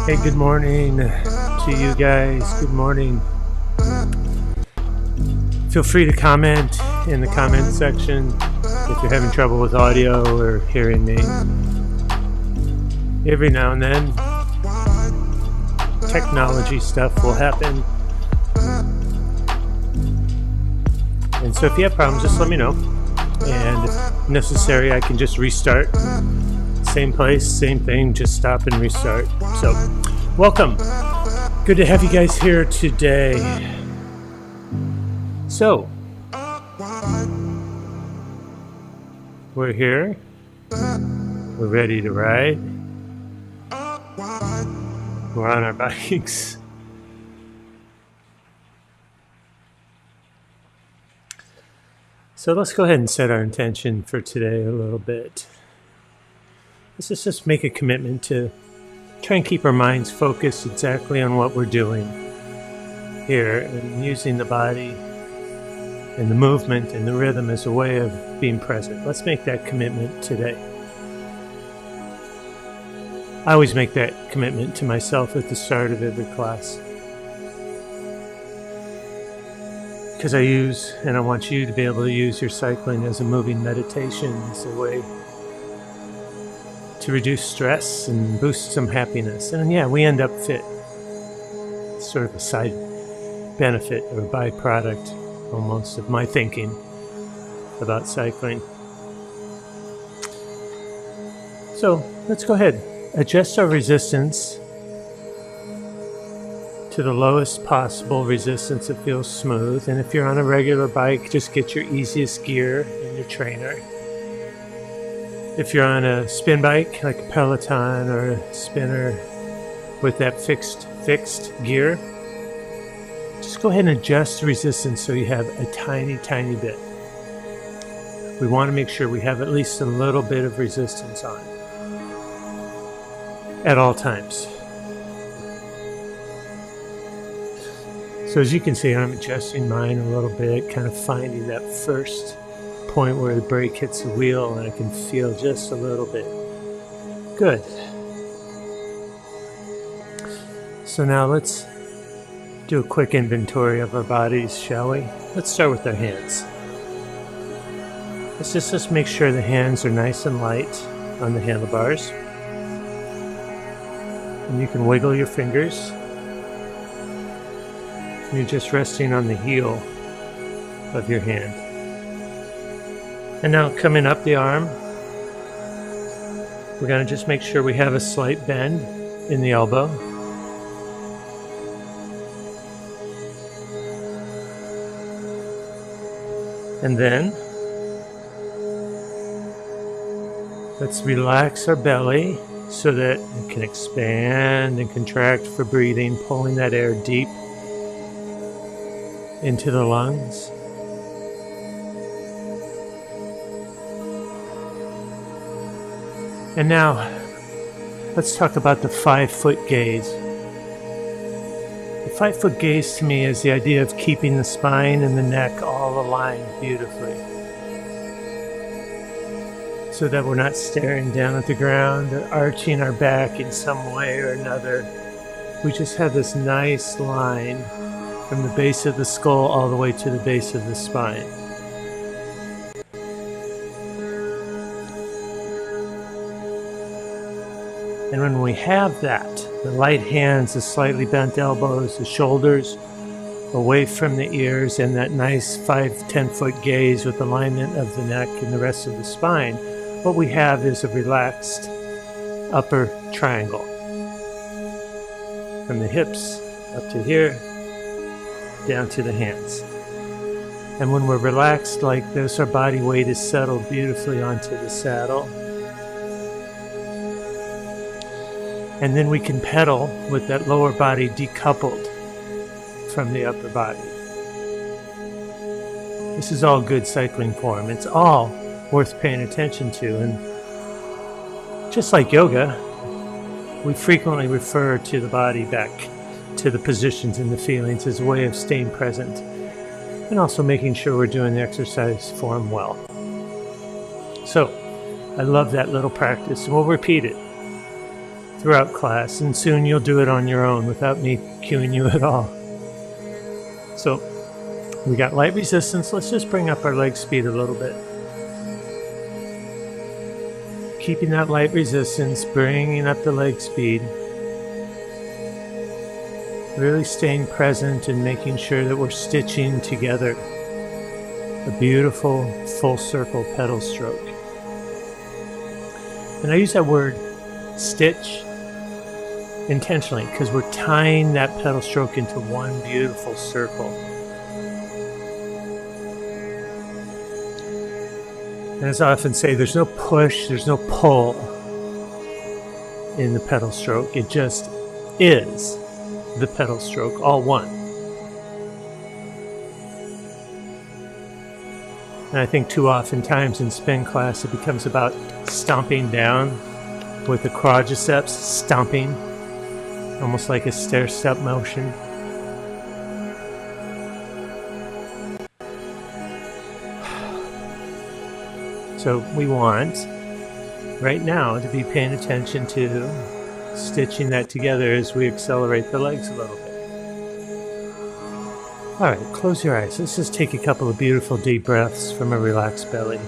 Hey, good morning to you guys. Good morning. Feel free to comment in the comment section if you're having trouble with audio or hearing me. Every now and then, technology stuff will happen. And so if you have problems, just let me know. And if necessary, I can just restart. Same place, same thing, just stop and restart. So, welcome. Good to have you guys here today. So, we're here. We're ready to ride. We're on our bikes. So let's go ahead and set our intention for today a little bit. Let's just make a commitment to try and keep our minds focused exactly on what we're doing here and using the body and the movement and the rhythm as a way of being present. Let's make that commitment today. I always make that commitment to myself at the start of every class. Because I use, and I want you to be able to use your cycling as a moving meditation, as a way to reduce stress and boost some happiness. And yeah, we end up fit. It's sort of a side benefit or byproduct almost of my thinking about cycling. So let's go ahead. Adjust our resistance to the lowest possible resistance that feels smooth. And if you're on a regular bike, just get your easiest gear in your trainer. If you're on a spin bike, like a Peloton or a spinner with that fixed gear, just go ahead and adjust the resistance so you have a tiny, tiny bit. We want to make sure we have at least a little bit of resistance on at all times. So as you can see, I'm adjusting mine a little bit, kind of finding that first point where the brake hits the wheel and I can feel just a little bit. Good. So now let's do a quick inventory of our bodies, shall we? Let's start with our hands. Let's just make sure the hands are nice and light on the handlebars. And you can wiggle your fingers. You're just resting on the heel of your hand. And now coming up the arm, we're going to just make sure we have a slight bend in the elbow. And then let's relax our belly so that it can expand and contract for breathing, pulling that air deep into the lungs. And now, let's talk about the 5-foot gaze. The 5-foot gaze to me is the idea of keeping the spine and the neck all aligned beautifully, so that we're not staring down at the ground or arching our back in some way or another. We just have this nice line from the base of the skull all the way to the base of the spine. And when we have that, the light hands, the slightly bent elbows, the shoulders away from the ears, and that nice 5-10 foot gaze with alignment of the neck and the rest of the spine, what we have is a relaxed upper triangle. From the hips up to here, down to the hands. And when we're relaxed like this, our body weight is settled beautifully onto the saddle. And then we can pedal with that lower body decoupled from the upper body. This is all good cycling form. It's all worth paying attention to. And just like yoga, we frequently refer to the body back to the positions and the feelings as a way of staying present and also making sure we're doing the exercise form well. So I love that little practice, and we'll repeat it throughout class, and soon you'll do it on your own without me cueing you at all. So we got light resistance. Let's just bring up our leg speed a little bit. Keeping that light resistance, bringing up the leg speed. Really staying present and making sure that we're stitching together a beautiful full circle pedal stroke. And I use that word stitch intentionally because we're tying that pedal stroke into one beautiful circle. And as I often say, there's no push, there's no pull in the pedal stroke. It just is the pedal stroke, all one. And I think too often times in spin class it becomes about stomping down with the quadriceps, stomping, almost like a stair-step motion. So we want, right now, to be paying attention to stitching that together as we accelerate the legs a little bit. All right, close your eyes. Let's just take a couple of beautiful deep breaths from a relaxed belly.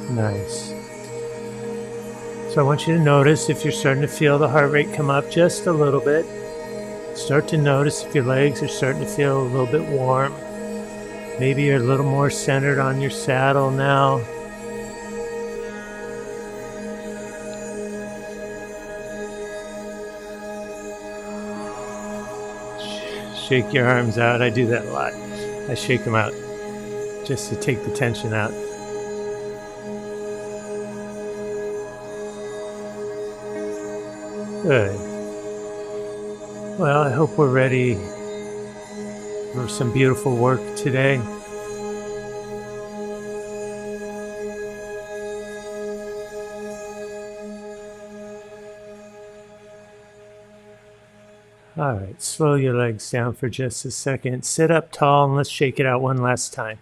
Nice. So I want you to notice if you're starting to feel the heart rate come up just a little bit. Start to notice if your legs are starting to feel a little bit warm. Maybe you're a little more centered on your saddle now. Shake your arms out. I do that a lot. I shake them out just to take the tension out. Good. Well, I hope we're ready for some beautiful work today. All right, slow your legs down for just a second. Sit up tall and let's shake it out one last time.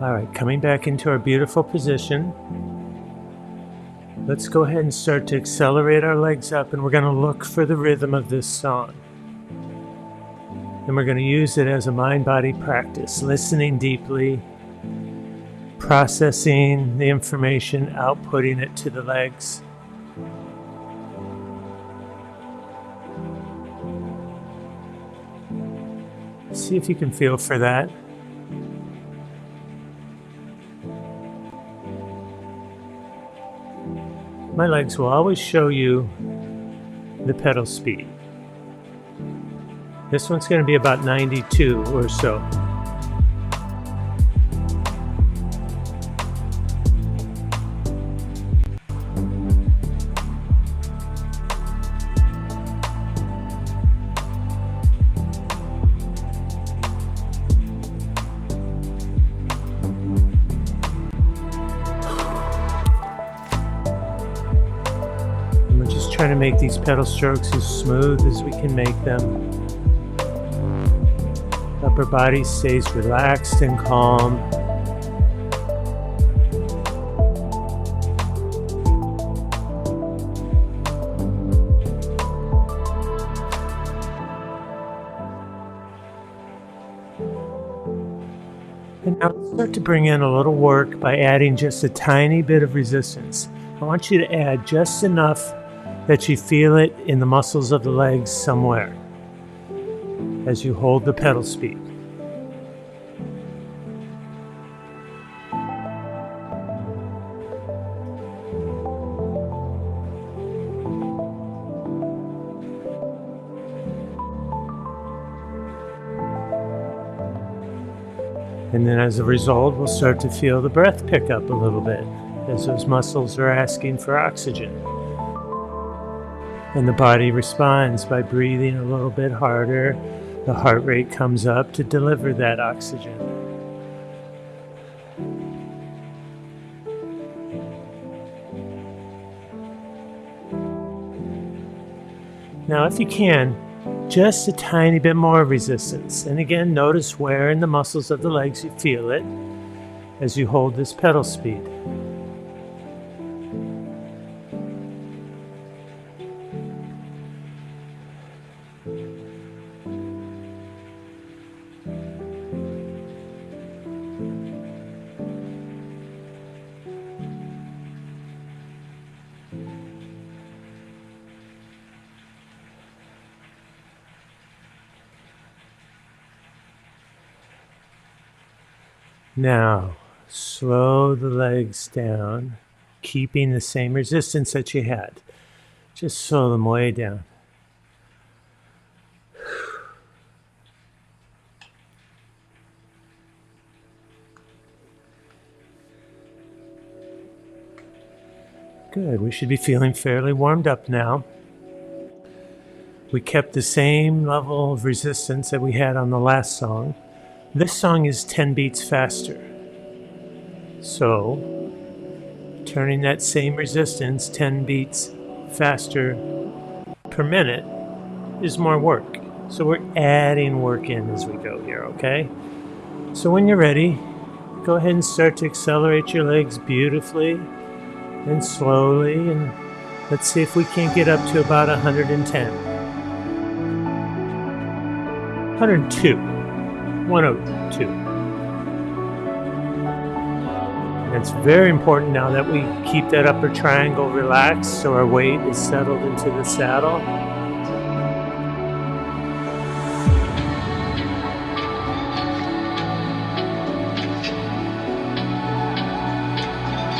All right, coming back into our beautiful position. Let's go ahead and start to accelerate our legs up, and we're going to look for the rhythm of this song. And we're going to use it as a mind-body practice, listening deeply, processing the information, outputting it to the legs. See if you can feel for that. My legs will always show you the pedal speed. This one's going to be about 92 or so. Trying to make these pedal strokes as smooth as we can make them. Upper body stays relaxed and calm. And now start to bring in a little work by adding just a tiny bit of resistance. I want you to add just enough that you feel it in the muscles of the legs somewhere as you hold the pedal speed. And then as a result, we'll start to feel the breath pick up a little bit. as those muscles are asking for oxygen. And the body responds by breathing a little bit harder. The heart rate comes up to deliver that oxygen. Now, if you can, just a tiny bit more resistance. And again, notice where in the muscles of the legs you feel it as you hold this pedal speed. Now, slow the legs down, keeping the same resistance that you had. Just slow them way down. Good, we should be feeling fairly warmed up now. We kept the same level of resistance that we had on the last song. This song is 10 beats faster. So, turning that same resistance 10 beats faster per minute is more work. So we're adding work in as we go here, okay? So when you're ready, go ahead and start to accelerate your legs beautifully and slowly, and let's see if we can't get up to about 110. 102. 102. And it's very important now that we keep that upper triangle relaxed so our weight is settled into the saddle.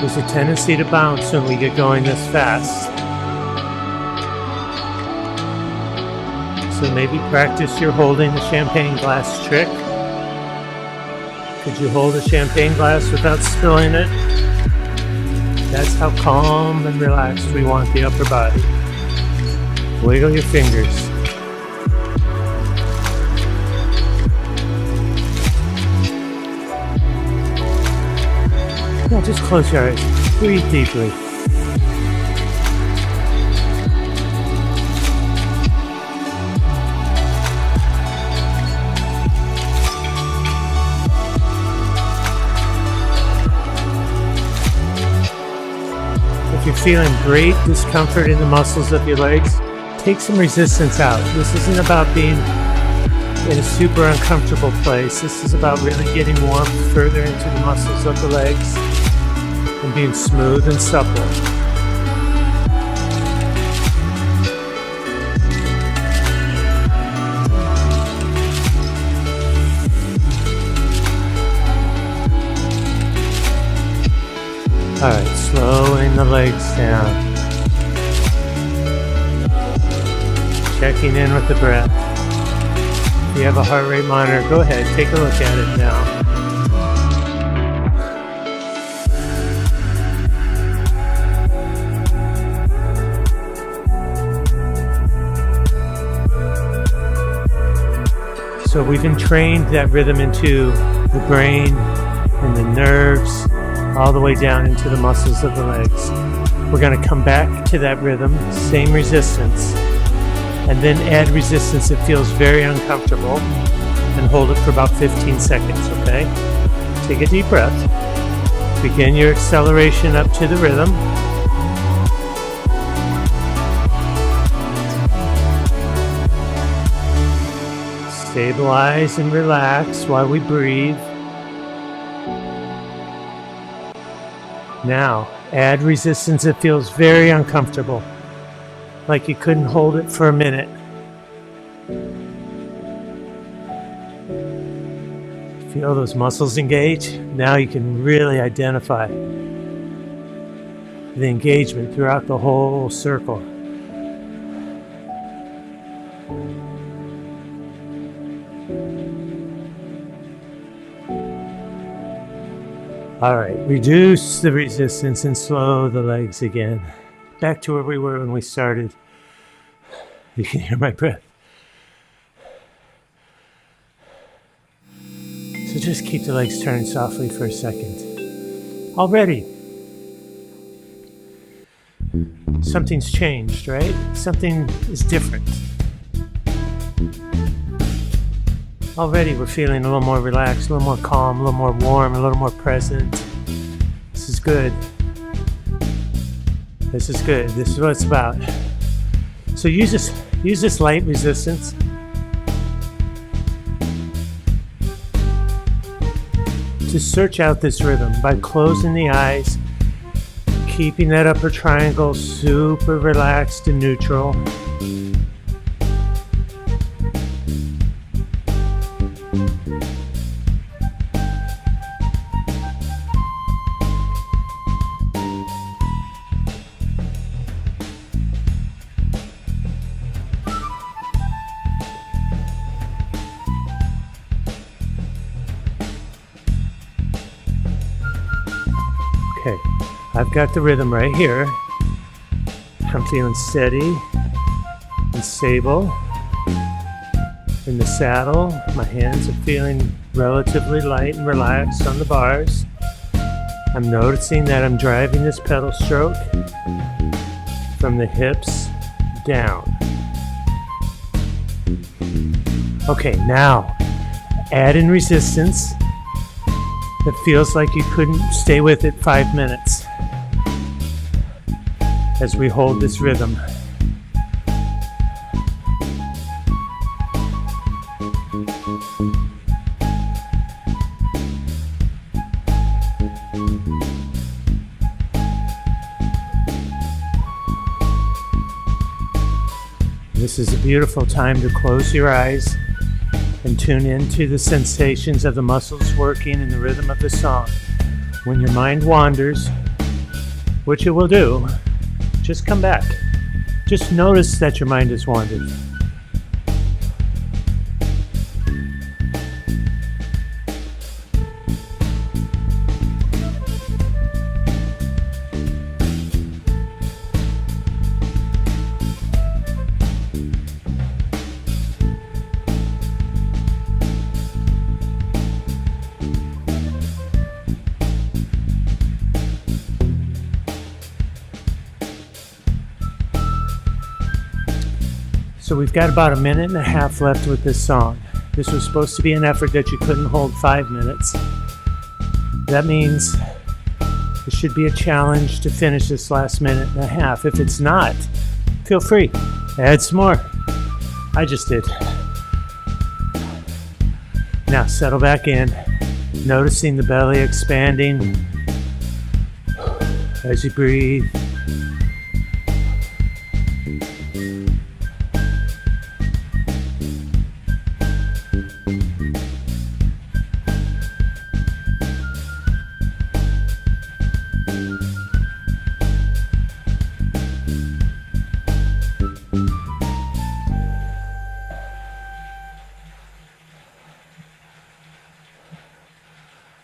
There's a tendency to bounce when we get going this fast. So maybe practice your holding the champagne glass trick. Could you hold a champagne glass without spilling it? That's how calm and relaxed we want the upper body. Wiggle your fingers. Now just close your eyes. Breathe deeply. If you're feeling great discomfort in the muscles of your legs, take some resistance out. This isn't about being in a super uncomfortable place. This is about really getting warmth further into the muscles of the legs and being smooth and supple. Alright, slowing the legs down. Checking in with the breath. If you have a heart rate monitor, go ahead, take a look at it now. So we've entrained that rhythm into the brain and the nerves, all the way down into the muscles of the legs. We're going to come back to that rhythm, same resistance, and then add resistance that feels very uncomfortable and hold it for about 15 seconds, okay? Take a deep breath. Begin your acceleration up to the rhythm. Stabilize and relax while we breathe. Now, add resistance that feels very uncomfortable, like you couldn't hold it for a minute. Feel those muscles engage? Now you can really identify the engagement throughout the whole circle. All right, reduce the resistance and slow the legs again. Back to where we were when we started. You can hear my breath. So just keep the legs turned softly for a second. Already, something's changed, right? Something is different. Already we're feeling a little more relaxed, a little more calm, a little more warm, a little more present. This is good. This is good. This is what it's about. So use this light resistance. To search out this rhythm by closing the eyes, keeping that upper triangle super relaxed and neutral. Okay, I've got the rhythm right here. I'm feeling steady and stable in the saddle. My hands are feeling relatively light and relaxed on the bars. I'm noticing that I'm driving this pedal stroke from the hips down. Okay, now add in resistance. It feels like you couldn't stay with it 5 minutes as we hold this rhythm. This is a beautiful time to close your eyes and tune into the sensations of the muscles working in the rhythm of the song. When your mind wanders, which it will do, just come back. Just notice that your mind has wandered. So we've got about 1.5 minutes left with this song. This was supposed to be an effort that you couldn't hold 5 minutes. That means it should be a challenge to finish this last 1.5 minutes. If it's not, feel free. Add some more. I just did. Now settle back in, noticing the belly expanding as you breathe.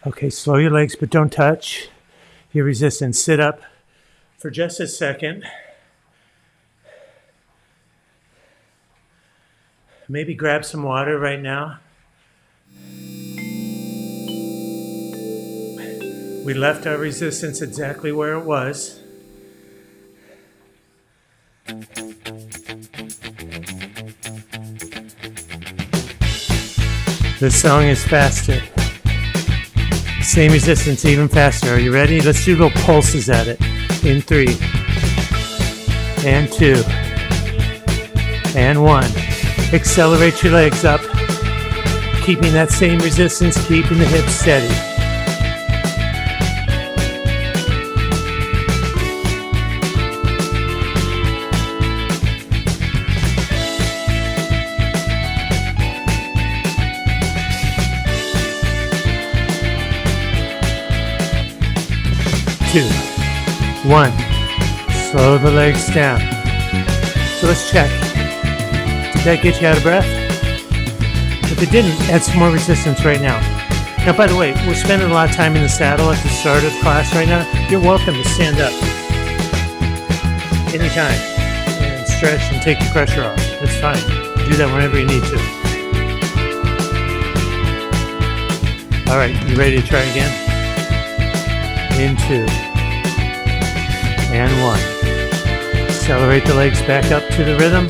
Okay, slow your legs, but don't touch your resistance. Sit up for just a second. Maybe grab some water right now. We left our resistance exactly where it was. This song is faster. Same resistance, even faster. Are you ready? Let's do little pulses at it. In 3, and 2, and 1. Accelerate your legs up, keeping that same resistance, keeping the hips steady. Two, 1. Slow the legs down. So let's check. Did that get you out of breath? If it didn't, add some more resistance right now. Now, by the way, we're spending a lot of time in the saddle at the start of class right now. You're welcome to stand up anytime and stretch and take the pressure off. That's fine. Do that whenever you need to. All right, you ready to try again? In 2 and 1. Accelerate the legs back up to the rhythm.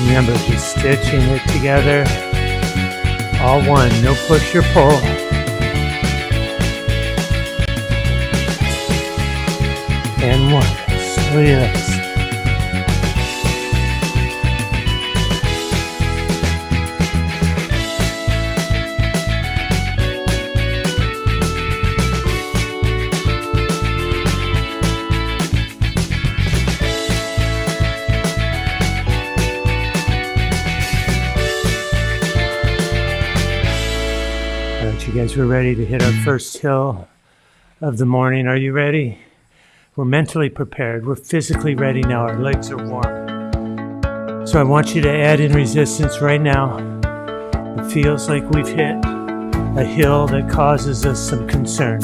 Remember, just stitching it together. All one, no push or pull. And 1. Slowly legs. You guys, we're ready to hit our first hill of the morning. Are you ready? We're mentally prepared. We're physically ready now. Our legs are warm. So I want you to add in resistance right now. It feels like we've hit a hill that causes us some concern.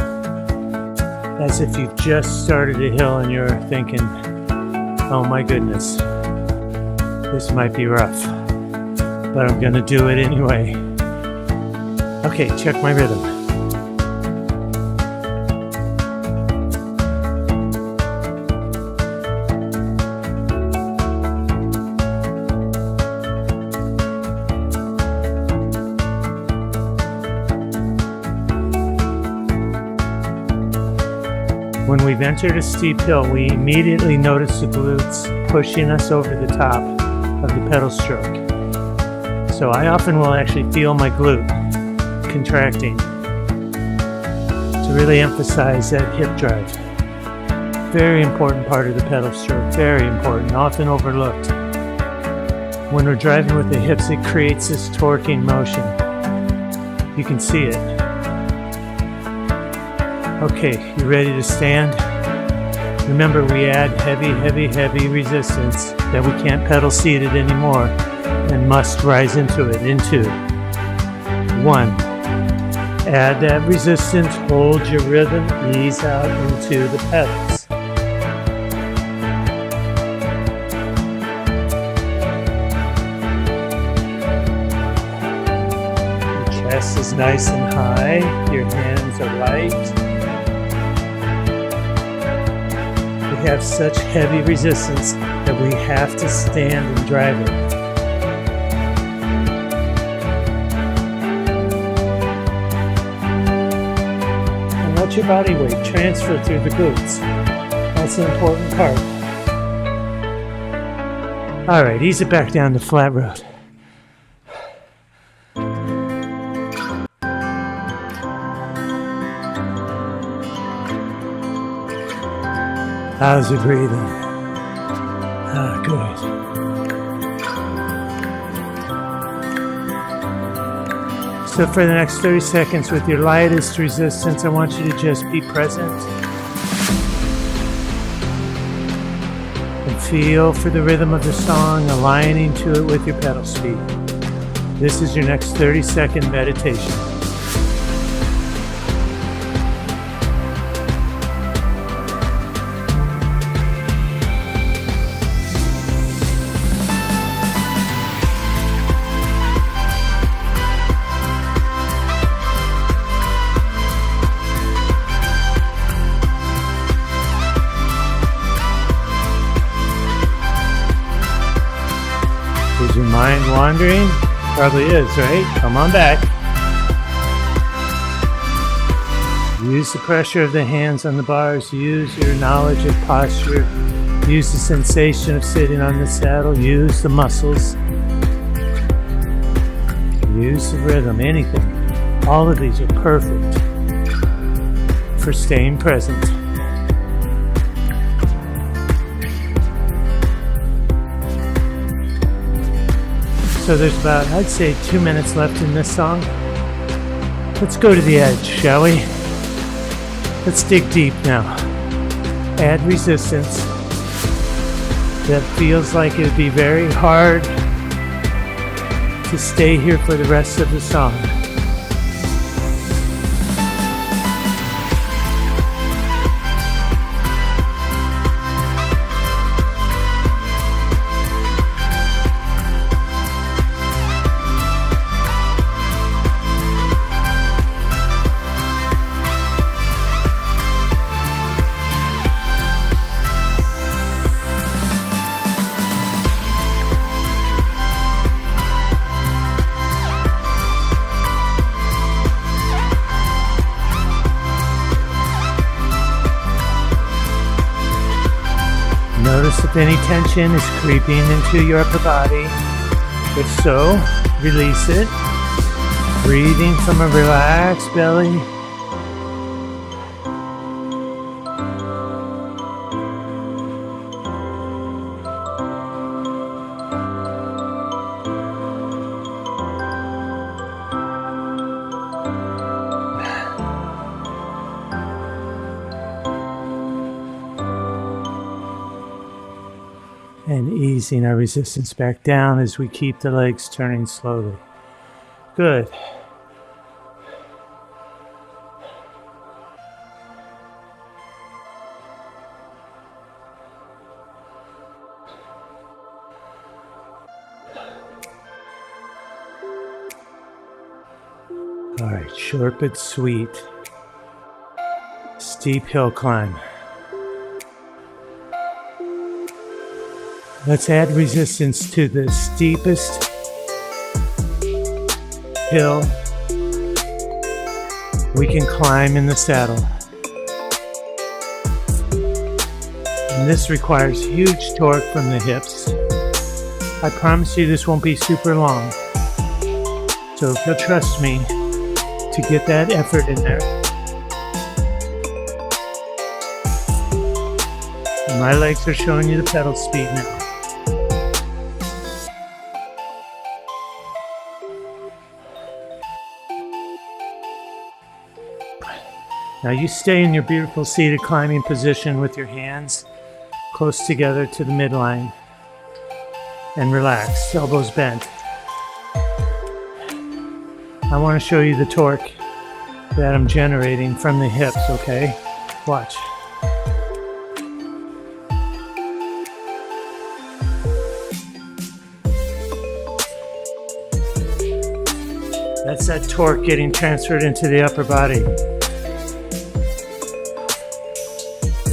As if you've just started a hill and you're thinking, oh my goodness, this might be rough, but I'm gonna do it anyway. Okay, check my rhythm. When we've entered a steep hill, we immediately notice the glutes pushing us over the top of the pedal stroke. So I often will actually feel my glute contracting to really emphasize that hip drive. Very important part of the pedal stroke, very important, often overlooked. When we're driving with the hips, it creates this torquing motion. You can see it. Okay, you ready to stand? Remember, we add heavy resistance that we can't pedal seated anymore and must rise into it. In 2, 1. Add that resistance, hold your rhythm, ease out into the pedals. Your chest is nice and high, your hands are light. We have such heavy resistance that we have to stand and drive it. Let your body weight transfer through the glutes. That's an important part. All right, ease it back down to flat road. How's your breathing? Ah, good. So for the next 30 seconds with your lightest resistance, I want you to just be present and feel for the rhythm of the song, aligning to it with your pedal speed. This is your next 30-second meditation. Is your mind wandering? Probably is, right? Come on back. Use the pressure of the hands on the bars. Use your knowledge of posture. Use the sensation of sitting on the saddle. Use the muscles. Use the rhythm, anything. All of these are perfect for staying present. So there's about, I'd say, 2 minutes left in this song. Let's go to the edge, shall we? Let's dig deep now. Add resistance. That feels like it would be very hard to stay here for the rest of the song. Notice if any tension is creeping into your upper body. If so, release it. Breathing from a relaxed belly. And easing our resistance back down as we keep the legs turning slowly. Good. All right, short but sweet. Steep hill climb. Let's add resistance to the steepest hill we can climb in the saddle. And this requires huge torque from the hips. I promise you this won't be super long. So if you'll trust me to get that effort in there. And my legs are showing you the pedal speed now. Now you stay in your beautiful seated climbing position with your hands close together to the midline and relax, elbows bent. I want to show you the torque that I'm generating from the hips, okay? Watch. That's that torque getting transferred into the upper body.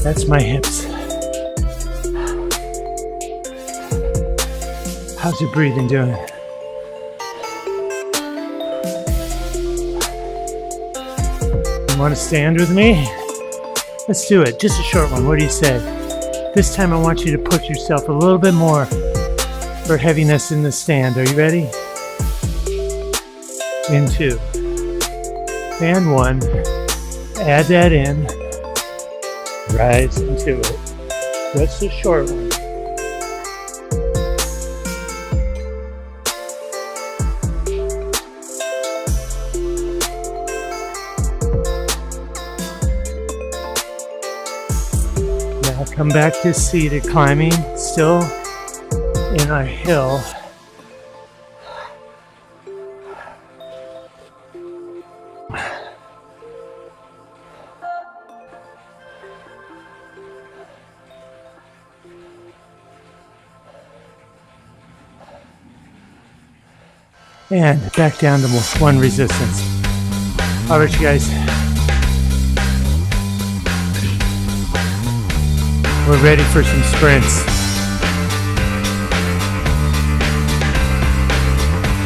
That's my hips. How's your breathing doing? You want to stand with me? Let's do it. Just a short one. What do you say? This time I want you to push yourself a little bit more for heaviness in the stand. Are you ready? In 2. And 1. Add that in. Rise into it. Just a short one. Now come back to seated climbing, still in our hill. And back down to 1 resistance. All right, you guys. We're ready for some sprints.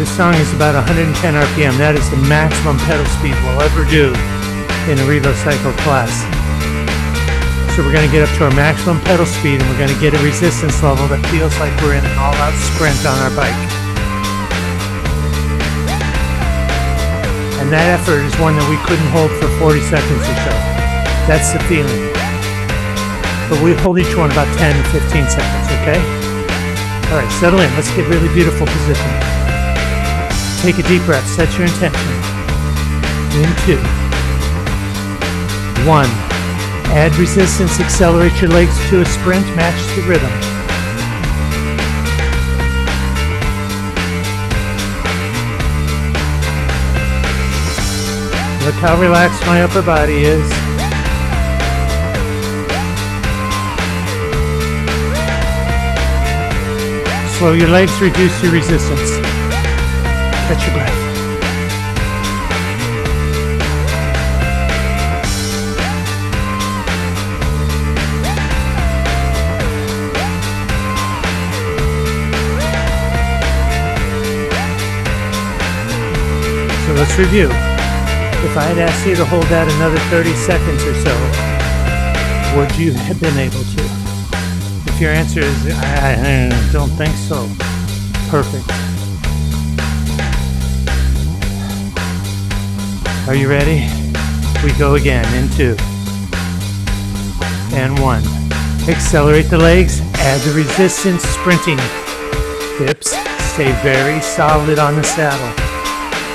This song is about 110 RPM. That is the maximum pedal speed we'll ever do in a Revo Cycle class. So we're going to get up to our maximum pedal speed and we're going to get a resistance level that feels like we're in an all-out sprint on our bike. And that effort is one that we couldn't hold for 40 seconds or so. That's the feeling. But we hold each one about 10 to 15 seconds, okay? All right, settle in. Let's get really beautiful position. Take a deep breath. Set your intention. In 2, 1. Add resistance. Accelerate your legs to a sprint. Match the rhythm. Look how relaxed my upper body is. Slow your legs, reduce your resistance. Catch your breath. So let's review. If I had asked you to hold that another 30 seconds or so, would you have been able to? If your answer is, I don't think so, perfect. Are you ready? We go again in 2 and 1. Accelerate the legs, add the resistance, sprinting. Hips stay very solid on the saddle.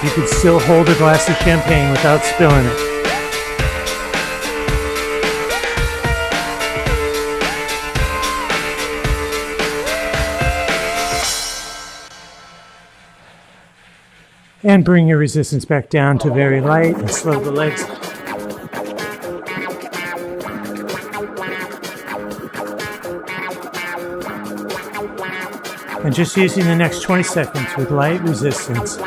You could still hold a glass of champagne without spilling it. And bring your resistance back down to very light and slow the legs. And just using the next 20 seconds with light resistance.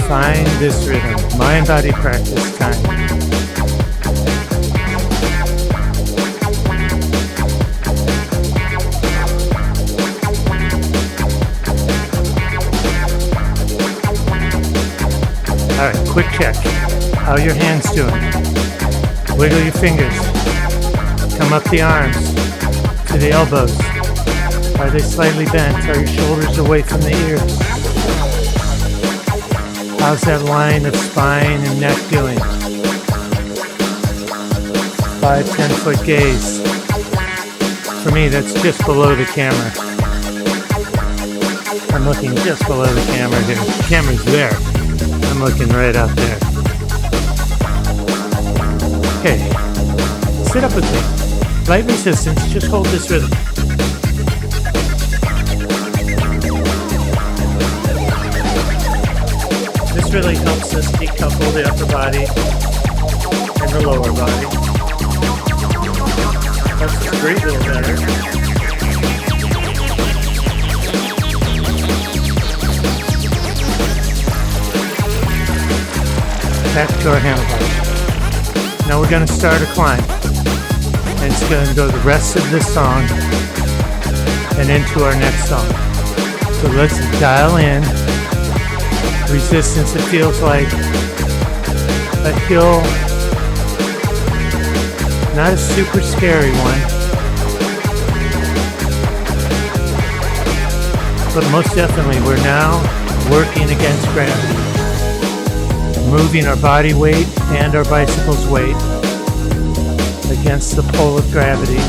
Find this rhythm. Mind-body practice time. Alright, quick check. How are your hands doing? Wiggle your fingers. Come up the arms to the elbows. Are they slightly bent? Are your shoulders away from the ears? How's that line of spine and neck doing? 5-10 foot gaze. For me, that's just below the camera. I'm looking just below the camera here. The camera's there. I'm looking right up there. Okay. Sit up with me. Light resistance. Just hold this rhythm. This really helps us decouple the upper body and the lower body. Helps us breathe a little better. Back to our handlebars. Now we're going to start a climb. And it's going to go the rest of this song and into our next song. So let's dial in. Resistance, it feels like a hill, not a super scary one, but most definitely we're now working against gravity, moving our body weight and our bicycle's weight against the pull of gravity.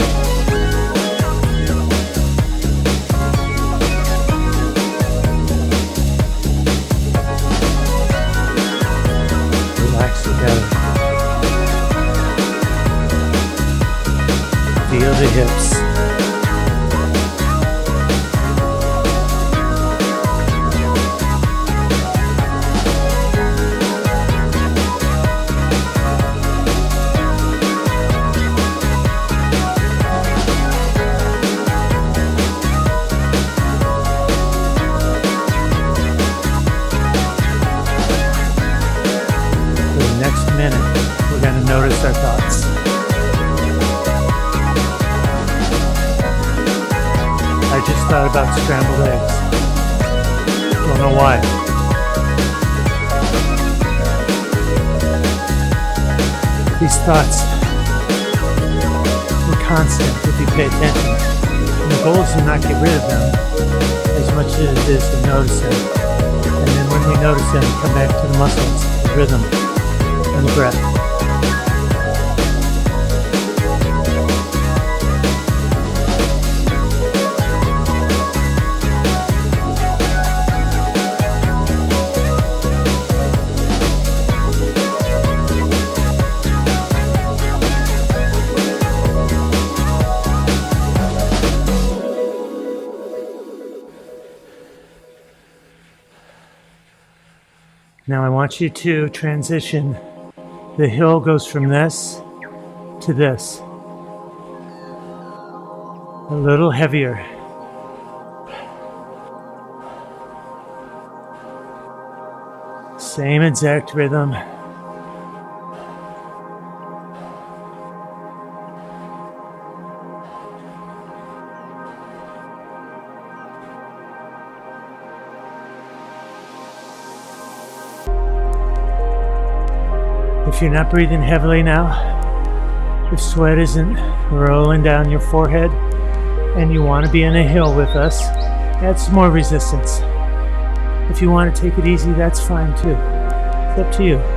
Feel the hips. For the next minute, we're going to notice our thoughts. I just thought about scrambled eggs. Don't know why. These thoughts are constant if you pay attention. And the goal is to not get rid of them as much as it is to notice them. And then when we notice them, come back to the muscles, the rhythm, and the breath. Now I want you to transition. The hill goes from this to this. A little heavier. Same exact rhythm. If you're not breathing heavily now, if sweat isn't rolling down your forehead, and you want to be in a hill with us, add some more resistance. If you want to take it easy, that's fine too. It's up to you.